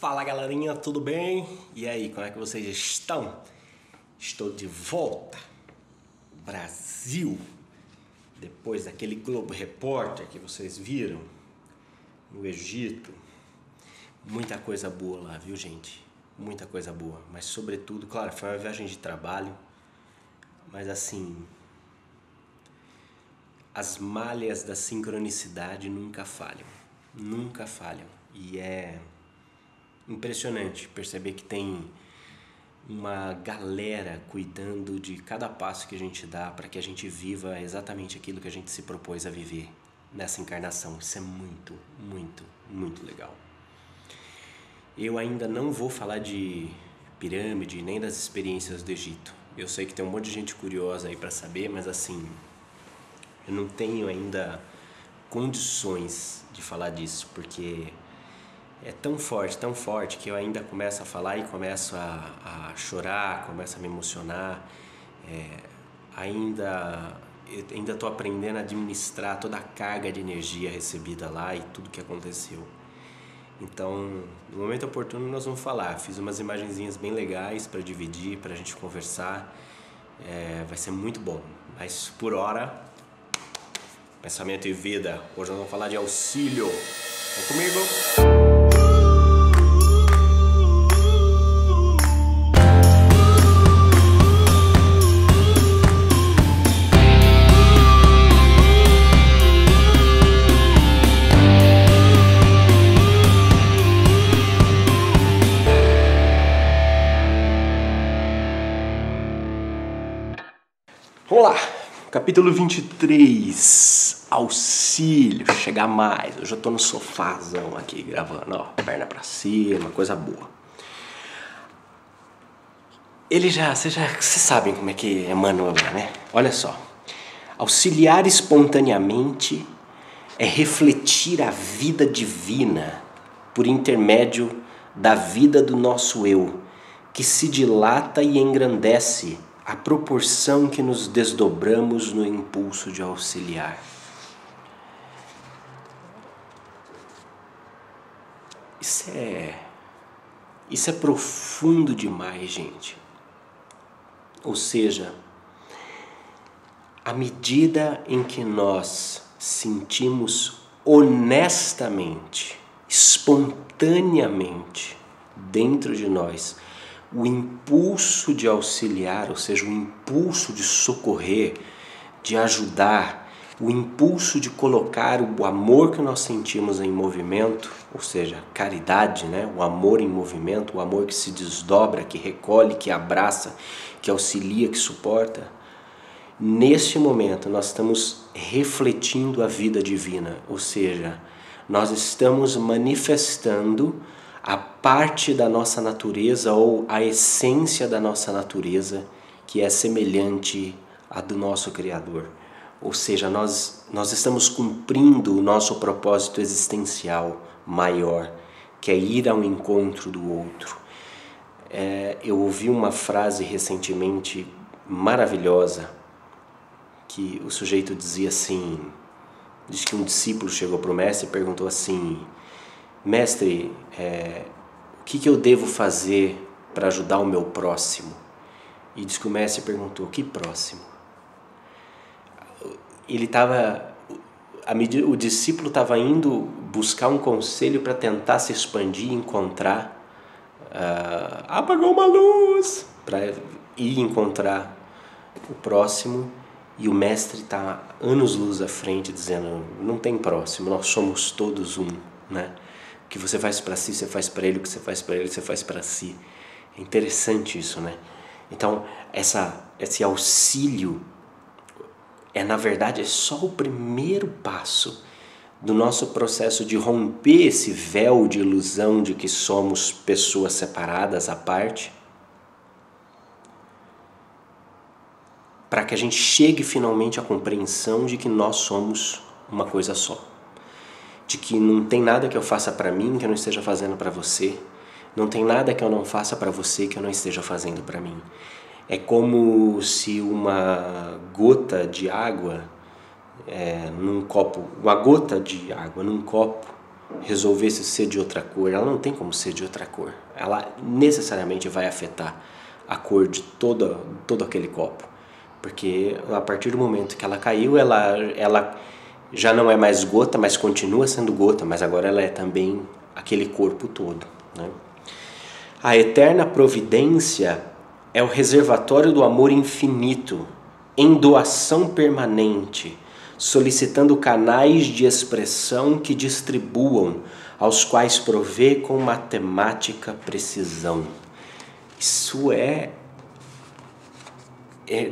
Fala galerinha, tudo bem? E aí, como é que vocês estão? Estou de volta, Brasil, depois daquele Globo Repórter que vocês viram no Egito. Muita coisa boa lá, viu gente? Muita coisa boa, mas sobretudo, claro, foi uma viagem de trabalho, mas assim, as malhas da sincronicidade nunca falham, nunca falham. E é impressionante perceber que tem uma galera cuidando de cada passo que a gente dá para que a gente viva exatamente aquilo que a gente se propôs a viver nessa encarnação. Isso é muito, muito, muito legal. Eu ainda não vou falar de pirâmide nem das experiências do Egito. Eu sei que tem um monte de gente curiosa aí para saber, mas assim, eu não tenho ainda condições de falar disso, porque é tão forte que eu ainda começo a falar e começo a chorar, começo a me emocionar. Ainda estou aprendendo a administrar toda a carga de energia recebida lá e tudo que aconteceu. Então, no momento oportuno nós vamos falar. Fiz umas imagenzinhas bem legais para dividir, para a gente conversar. Vai ser muito bom. Mas por hora, pensamento e vida. Hoje nós vamos falar de auxílio. Vem comigo! Vamos lá, capítulo 23, auxílio, chegar mais. Hoje eu tô no sofazão aqui gravando, ó, perna pra cima, coisa boa. Vocês sabem como é que Emmanuel é, né? Olha só, auxiliar espontaneamente é refletir a vida divina por intermédio da vida do nosso eu, que se dilata e engrandece à proporção que nos desdobramos no impulso de auxiliar. Isso é profundo demais, gente. Ou seja, à medida em que nós sentimos honestamente, espontaneamente, dentro de nós, o impulso de auxiliar, ou seja, o impulso de socorrer, de ajudar, o impulso de colocar o amor que nós sentimos em movimento, ou seja, caridade, né? O amor em movimento, o amor que se desdobra, que recolhe, que abraça, que auxilia, que suporta. Neste momento nós estamos refletindo a vida divina, ou seja, nós estamos manifestando a parte da nossa natureza ou a essência da nossa natureza que é semelhante à do nosso Criador. Ou seja, nós estamos cumprindo o nosso propósito existencial maior, que é ir ao encontro do outro. Eu ouvi uma frase recentemente maravilhosa, que o sujeito dizia assim, diz que um discípulo chegou para o mestre e perguntou assim: mestre, o que eu devo fazer para ajudar o meu próximo? E diz que o mestre perguntou: que próximo? O discípulo estava indo buscar um conselho para tentar se expandir, encontrar, apagou uma luz, para ir encontrar o próximo, e o mestre está anos-luz à frente dizendo: não tem próximo, nós somos todos um, né? O que você faz para si, você faz para ele. O que você faz para ele, você faz para si. É interessante isso, né? Então, esse auxílio na verdade, é só o primeiro passo do nosso processo de romper esse véu de ilusão de que somos pessoas separadas à parte, para que a gente chegue finalmente à compreensão de que nós somos uma coisa só. De que não tem nada que eu faça para mim que eu não esteja fazendo para você. Não tem nada que eu não faça para você que eu não esteja fazendo para mim. É como se uma gota de água num copo, uma gota de água num copo, resolvesse ser de outra cor, ela não tem como ser de outra cor. Ela necessariamente vai afetar a cor de todo aquele copo. Porque a partir do momento que ela caiu, ela já não é mais gota, mas continua sendo gota, mas agora ela é também aquele corpo todo, né? A eterna providência é o reservatório do amor infinito, em doação permanente, solicitando canais de expressão que distribuam, aos quais provê com matemática precisão. Isso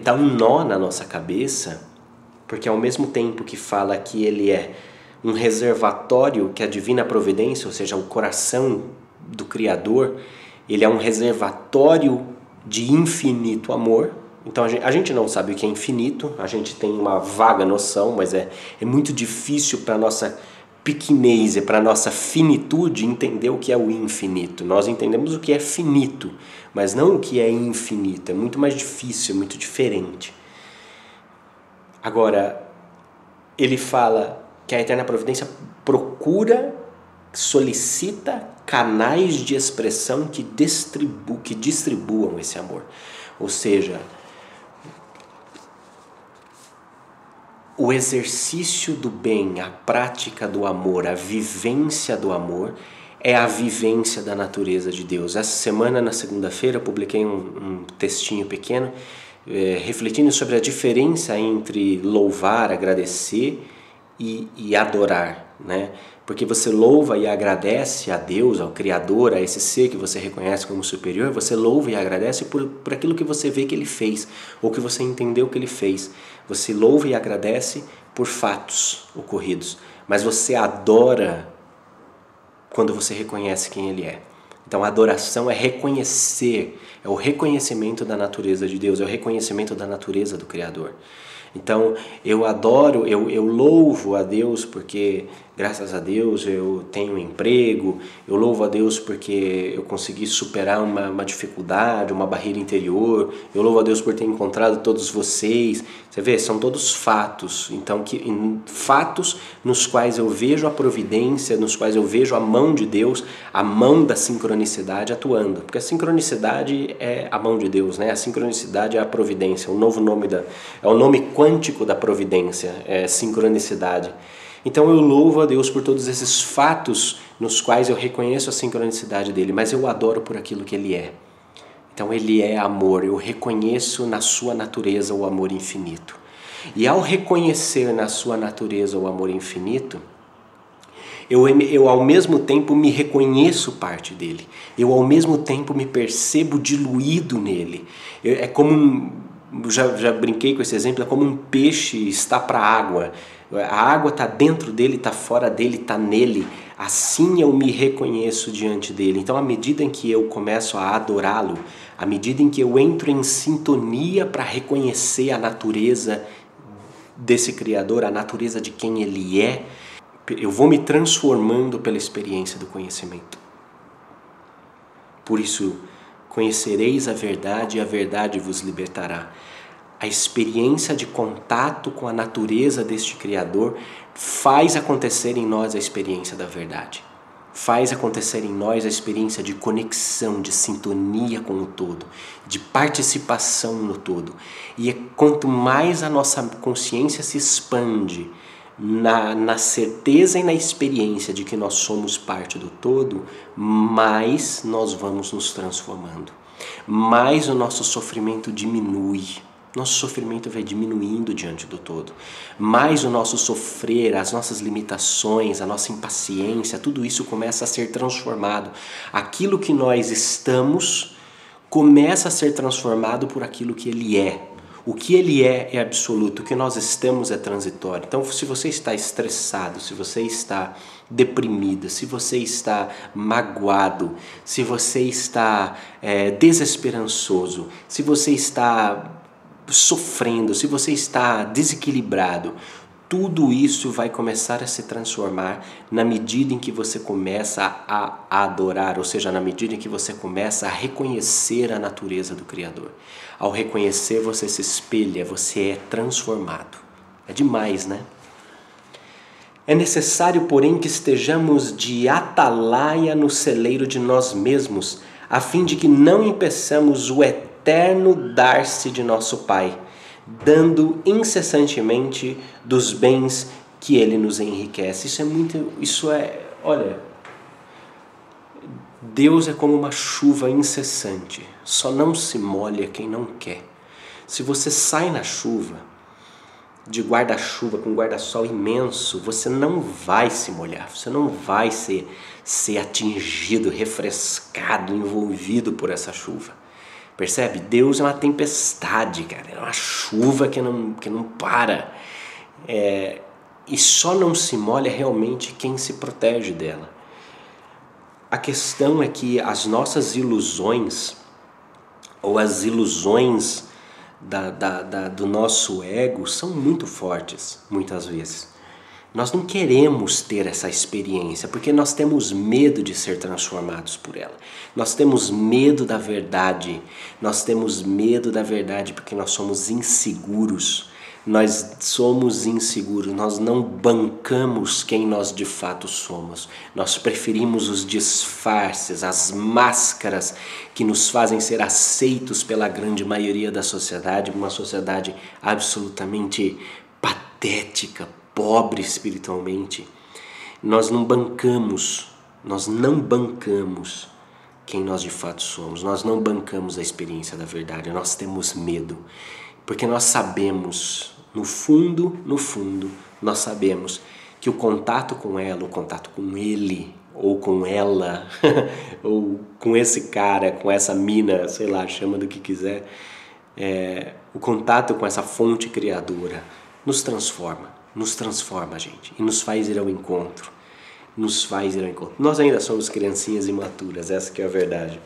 dá um nó na nossa cabeça, porque ao mesmo tempo que fala que ele é um reservatório, que a divina providência, ou seja, o coração do Criador, ele é um reservatório de infinito amor. Então a gente não sabe o que é infinito, a gente tem uma vaga noção, mas é muito difícil para a nossa pequenez, para a nossa finitude entender o que é o infinito. Nós entendemos o que é finito, mas não o que é infinito. É muito mais difícil, é muito diferente. Agora, ele fala que a eterna providência procura, solicita canais de expressão que distribuam esse amor. Ou seja, o exercício do bem, a prática do amor, a vivência do amor é a vivência da natureza de Deus. Essa semana, na segunda-feira, eu publiquei um textinho pequeno refletindo sobre a diferença entre louvar, agradecer e adorar, né? Porque você louva e agradece a Deus, ao Criador, a esse ser que você reconhece como superior, você louva e agradece por aquilo que você vê que Ele fez, ou que você entendeu que Ele fez. Você louva e agradece por fatos ocorridos, mas você adora quando você reconhece quem Ele é. Então a adoração é reconhecer, é o reconhecimento da natureza de Deus, é o reconhecimento da natureza do Criador. Então eu adoro, eu louvo a Deus porque graças a Deus eu tenho um emprego, eu louvo a Deus porque eu consegui superar uma dificuldade, uma barreira interior, eu louvo a Deus por ter encontrado todos vocês. Você vê, são todos fatos, então fatos nos quais eu vejo a providência, nos quais eu vejo a mão de Deus, a mão da sincronicidade atuando, porque a sincronicidade é a mão de Deus, né? A sincronicidade é a providência, o novo nome é o nome quântico da providência, é sincronicidade. Então eu louvo a Deus por todos esses fatos nos quais eu reconheço a sincronicidade dele, mas eu adoro por aquilo que ele é. Então ele é amor, eu reconheço na sua natureza o amor infinito. E ao reconhecer na sua natureza o amor infinito, eu ao mesmo tempo me reconheço parte dele. Eu ao mesmo tempo me percebo diluído nele. É como já brinquei com esse exemplo, é como um peixe está para a água. A água está dentro dele, está fora dele, está nele. Assim eu me reconheço diante dele. Então, à medida em que eu começo a adorá-lo, à medida em que eu entro em sintonia para reconhecer a natureza desse Criador, a natureza de quem ele é, eu vou me transformando pela experiência do conhecimento. Por isso, conhecereis a verdade e a verdade vos libertará. A experiência de contato com a natureza deste Criador faz acontecer em nós a experiência da verdade. Faz acontecer em nós a experiência de conexão, de sintonia com o todo, de participação no todo. E quanto mais a nossa consciência se expande na certeza e na experiência de que nós somos parte do todo, mais nós vamos nos transformando. Mais o nosso sofrimento diminui. Nosso sofrimento vai diminuindo diante do todo. Mais o nosso sofrer, as nossas limitações, a nossa impaciência, tudo isso começa a ser transformado. Aquilo que nós estamos começa a ser transformado por aquilo que ele é. O que ele é absoluto, o que nós estamos é transitório. Então, se você está estressado, se você está deprimido, se você está magoado, se você está desesperançoso, se você está sofrendo, se você está desequilibrado, tudo isso vai começar a se transformar na medida em que você começa a adorar, ou seja, na medida em que você começa a reconhecer a natureza do Criador. Ao reconhecer, você se espelha, você é transformado. É demais, né? É necessário, porém, que estejamos de atalaia no celeiro de nós mesmos, a fim de que não impeçamos o eterno dar-se de nosso Pai, dando incessantemente dos bens que Ele nos enriquece. Olha, Deus é como uma chuva incessante, só não se molha quem não quer. Se você sai na chuva, de guarda-chuva com guarda-sol imenso, você não vai se molhar, você não vai ser atingido, refrescado, envolvido por essa chuva. Percebe? Deus é uma tempestade, cara, é uma chuva que não para. E só não se molha realmente quem se protege dela. A questão é que as nossas ilusões, ou as ilusões do nosso ego, são muito fortes, muitas vezes. Nós não queremos ter essa experiência, porque nós temos medo de ser transformados por ela. Nós temos medo da verdade. Nós temos medo da verdade porque nós somos inseguros. Nós somos inseguros, nós não bancamos quem nós de fato somos. Nós preferimos os disfarces, as máscaras que nos fazem ser aceitos pela grande maioria da sociedade, uma sociedade absolutamente patética, pobre espiritualmente. Nós não bancamos quem nós de fato somos. Nós não bancamos a experiência da verdade, nós temos medo. Porque nós sabemos, no fundo, nós sabemos que o contato com ela, o contato com ele, ou com ela, ou com esse cara, com essa mina, sei lá, chama do que quiser, o contato com essa fonte criadora nos transforma, gente, e nos faz ir ao encontro, Nós ainda somos criancinhas imaturas, essa que é a verdade.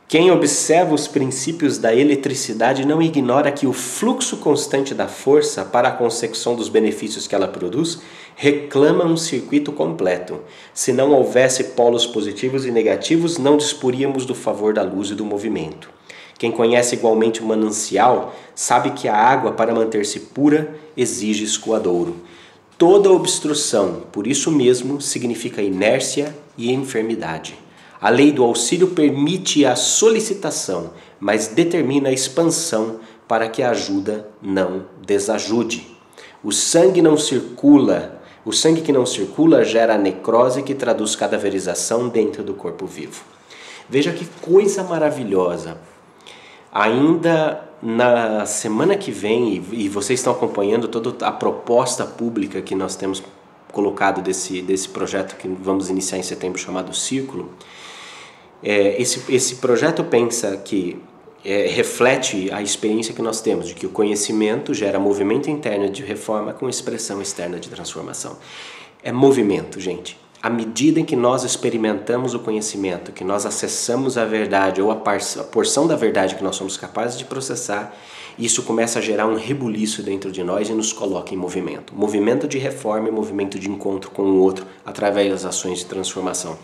Quem observa os princípios da eletricidade não ignora que o fluxo constante da força para a consecução dos benefícios que ela produz reclama um circuito completo. Se não houvesse polos positivos e negativos, não disporíamos do favor da luz e do movimento. Quem conhece igualmente o manancial sabe que a água, para manter-se pura, exige escoadouro. Toda obstrução, por isso mesmo, significa inércia e enfermidade. A lei do auxílio permite a solicitação, mas determina a expansão para que a ajuda não desajude. O sangue que não circula gera a necrose que traduz cadaverização dentro do corpo vivo. Veja que coisa maravilhosa. Ainda na semana que vem, e vocês estão acompanhando toda a proposta pública que nós temos colocado desse projeto que vamos iniciar em setembro, chamado Círculo, esse projeto pensa que reflete a experiência que nós temos de que o conhecimento gera movimento interno de reforma com expressão externa de transformação. É movimento, gente. À medida em que nós experimentamos o conhecimento, que nós acessamos a verdade ou a porção da verdade que nós somos capazes de processar, isso começa a gerar um rebuliço dentro de nós e nos coloca em movimento. Movimento de reforma e movimento de encontro com o outro através das ações de transformação.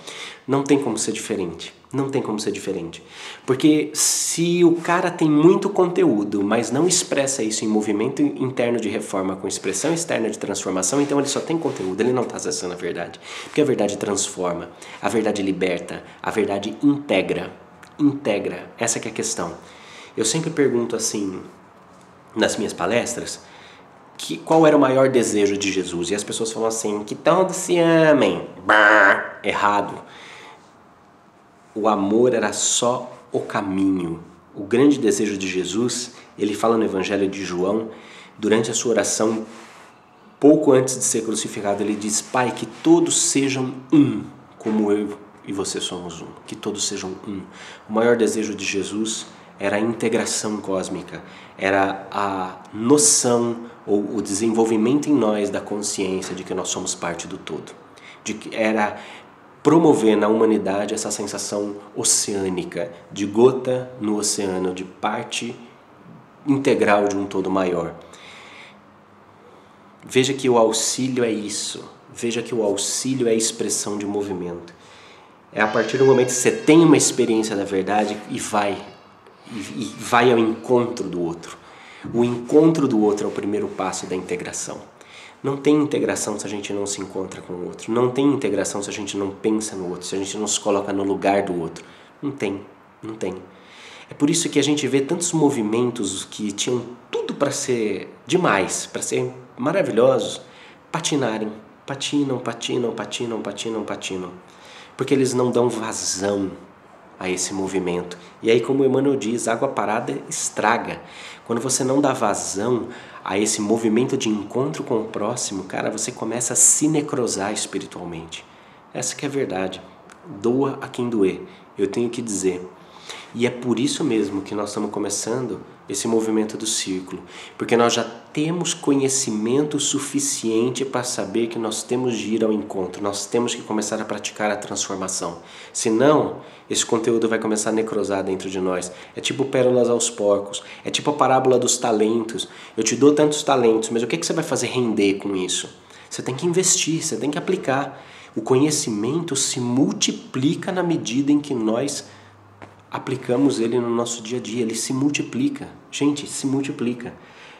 Não tem como ser diferente. Não tem como ser diferente. Porque se o cara tem muito conteúdo, mas não expressa isso em movimento interno de reforma com expressão externa de transformação, então ele só tem conteúdo, ele não está acessando a verdade. Porque a verdade transforma, a verdade liberta, a verdade integra. Essa que é a questão. Eu sempre pergunto assim, nas minhas palestras, qual era o maior desejo de Jesus? E as pessoas falam assim, que todos se amem. Errado. O amor era só o caminho. O grande desejo de Jesus, ele fala no Evangelho de João, durante a sua oração, pouco antes de ser crucificado, ele diz, Pai, que todos sejam um, como eu e você somos um. Que todos sejam um. O maior desejo de Jesus era a integração cósmica, era a noção ou o desenvolvimento em nós da consciência de que nós somos parte do todo. Era promover na humanidade essa sensação oceânica, de gota no oceano, de parte integral de um todo maior. Veja que o auxílio é isso, veja que o auxílio é a expressão de movimento. É a partir do momento que você tem uma experiência da verdade e vai ao encontro do outro. O encontro do outro é o primeiro passo da integração. Não tem integração se a gente não se encontra com o outro. Não tem integração se a gente não pensa no outro, se a gente não se coloca no lugar do outro. Não tem, não tem. É por isso que a gente vê tantos movimentos que tinham tudo para ser demais, para ser maravilhosos, patinarem. Patinam. Porque eles não dão vazão a esse movimento. E aí, como o Emmanuel diz, água parada estraga. Quando você não dá vazão a esse movimento de encontro com o próximo, cara, você começa a se necrosar espiritualmente. Essa que é a verdade. Doa a quem doer. Eu tenho que dizer. E é por isso mesmo que nós estamos começando esse movimento do círculo. Porque nós já temos conhecimento suficiente para saber que nós temos de ir ao encontro. Nós temos que começar a praticar a transformação. Senão, esse conteúdo vai começar a necrosar dentro de nós. É tipo pérolas aos porcos. É tipo a parábola dos talentos. Eu te dou tantos talentos, mas o que você vai fazer render com isso? Você tem que investir, você tem que aplicar. O conhecimento se multiplica na medida em que nós aplicamos ele no nosso dia a dia. Ele se multiplica. Gente, se multiplica.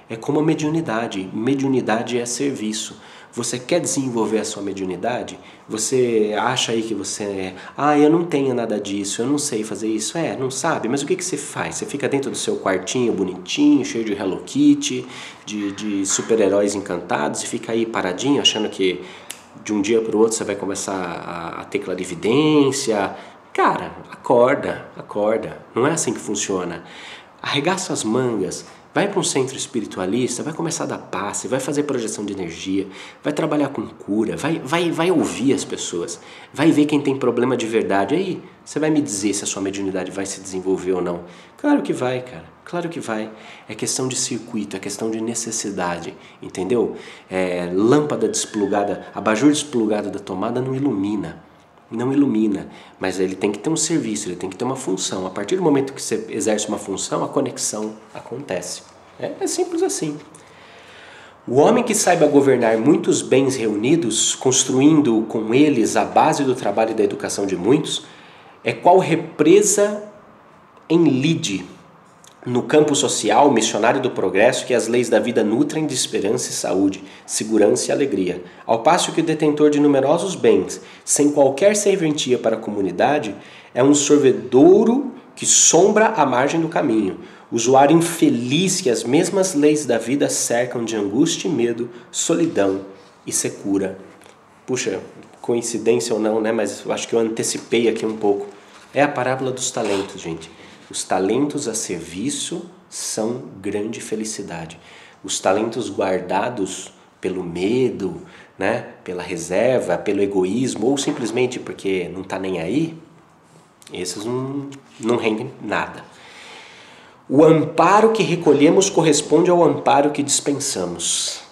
É como a mediunidade. Mediunidade é serviço. Você quer desenvolver a sua mediunidade? Você acha aí que você é... eu não tenho nada disso, eu não sei fazer isso. Não sabe, mas o que você faz? Você fica dentro do seu quartinho bonitinho, cheio de Hello Kitty, de super-heróis encantados, e fica aí paradinho, achando que de um dia para o outro você vai começar a ter clarividência. Cara, acorda. Não é assim que funciona. Arregaça as mangas, vai para um centro espiritualista, vai começar a dar passe, vai fazer projeção de energia, vai trabalhar com cura, vai ouvir as pessoas, vai ver quem tem problema de verdade. Aí você vai me dizer se a sua mediunidade vai se desenvolver ou não. Claro que vai, cara. Claro que vai. É questão de circuito, é questão de necessidade, entendeu? Lâmpada desplugada, abajur desplugado da tomada não ilumina. Não ilumina, mas ele tem que ter um serviço, ele tem que ter uma função. A partir do momento que você exerce uma função, a conexão acontece. É simples assim. O homem que saiba governar muitos bens reunidos, construindo com eles a base do trabalho e da educação de muitos, é qual represa em lide, no campo social, missionário do progresso, que as leis da vida nutrem de esperança e saúde, segurança e alegria. Ao passo que o detentor de numerosos bens, sem qualquer serventia para a comunidade, é um sorvedouro que sombra à margem do caminho, usuário infeliz que as mesmas leis da vida cercam de angústia e medo, solidão e secura. Puxa, coincidência ou não, né? Mas eu acho que eu antecipei aqui um pouco. É a parábola dos talentos, gente. Os talentos a serviço são grande felicidade. Os talentos guardados pelo medo, né, pela reserva, pelo egoísmo, ou simplesmente porque não está nem aí, esses não rendem nada. O amparo que recolhemos corresponde ao amparo que dispensamos.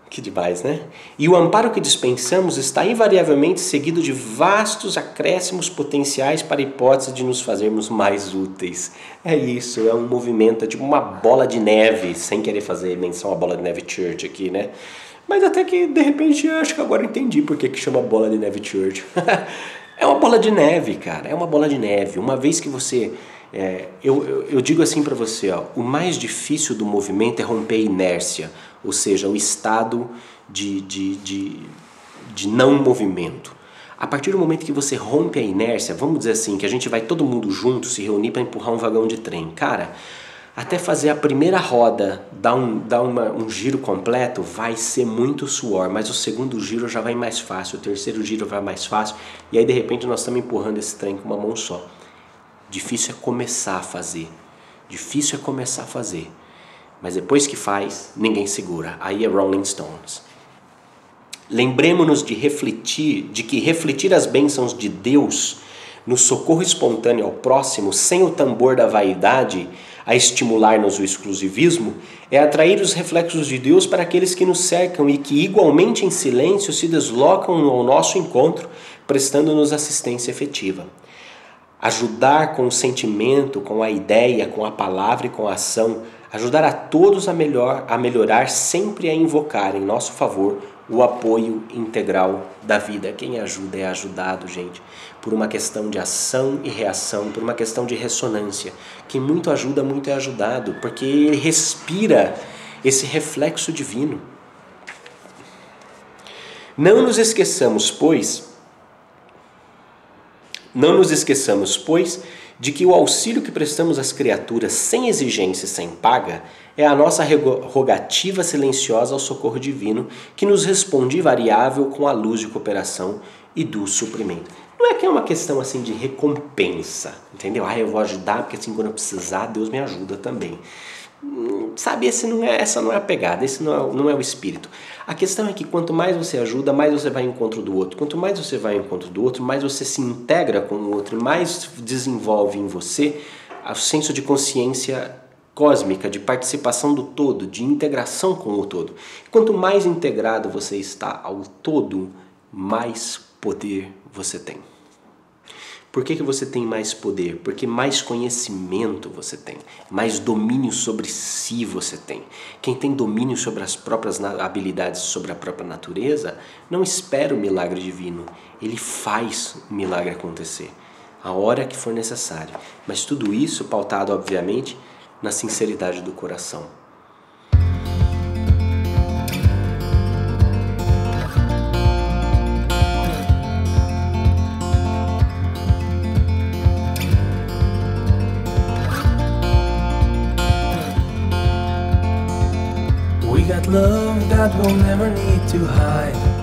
Que demais, né? E o amparo que dispensamos está invariavelmente seguido de vastos acréscimos potenciais para a hipótese de nos fazermos mais úteis. É isso, é um movimento, é tipo uma bola de neve, sem querer fazer menção à bola de neve church aqui, né? Mas até que, de repente, eu acho que agora entendi por que chama bola de neve church. É uma bola de neve, cara, é uma bola de neve. Uma vez que você... eu digo assim para você, ó, o mais difícil do movimento é romper a inércia, ou seja, o estado de não movimento. A partir do momento que você rompe a inércia, vamos dizer assim, que a gente vai todo mundo junto se reunir para empurrar um vagão de trem. Cara, até fazer a primeira roda, dar um giro completo, vai ser muito suor, mas o segundo giro já vai mais fácil, o terceiro giro vai mais fácil, e aí de repente nós estamos empurrando esse trem com uma mão só. Difícil é começar a fazer. Difícil é começar a fazer. Mas depois que faz, ninguém segura. Aí é Rolling Stones. Lembremos-nos de que refletir as bênçãos de Deus no socorro espontâneo ao próximo, sem o tambor da vaidade a estimular-nos o exclusivismo, é atrair os reflexos de Deus para aqueles que nos cercam e que igualmente em silêncio se deslocam ao nosso encontro, prestando-nos assistência efetiva. Ajudar com o sentimento, com a ideia, com a palavra e com a ação, ajudar a todos a melhorar, sempre a invocar em nosso favor o apoio integral da vida. Quem ajuda é ajudado, gente, por uma questão de ação e reação, por uma questão de ressonância. Quem muito ajuda, muito é ajudado, porque ele respira esse reflexo divino. Não nos esqueçamos, pois, de que o auxílio que prestamos às criaturas sem exigência e sem paga é a nossa rogativa silenciosa ao socorro divino, que nos responde invariável com a luz de cooperação e do suprimento. Não é que é uma questão assim de recompensa, entendeu? Eu vou ajudar porque assim quando eu precisar, Deus me ajuda também. Sabe, essa não é a pegada, esse não é o espírito. A questão é que quanto mais você ajuda, mais você vai ao encontro do outro. Quanto mais você vai ao encontro do outro, mais você se integra com o outro, mais desenvolve em você o senso de consciência cósmica, de participação do todo, de integração com o todo. Quanto mais integrado você está ao todo, mais poder você tem. Por que você tem mais poder? Porque mais conhecimento você tem, mais domínio sobre si você tem. Quem tem domínio sobre as próprias habilidades, sobre a própria natureza, não espera o milagre divino, ele faz o milagre acontecer, a hora que for necessário. Mas tudo isso pautado, obviamente, na sinceridade do coração. We got love that we'll never need to hide.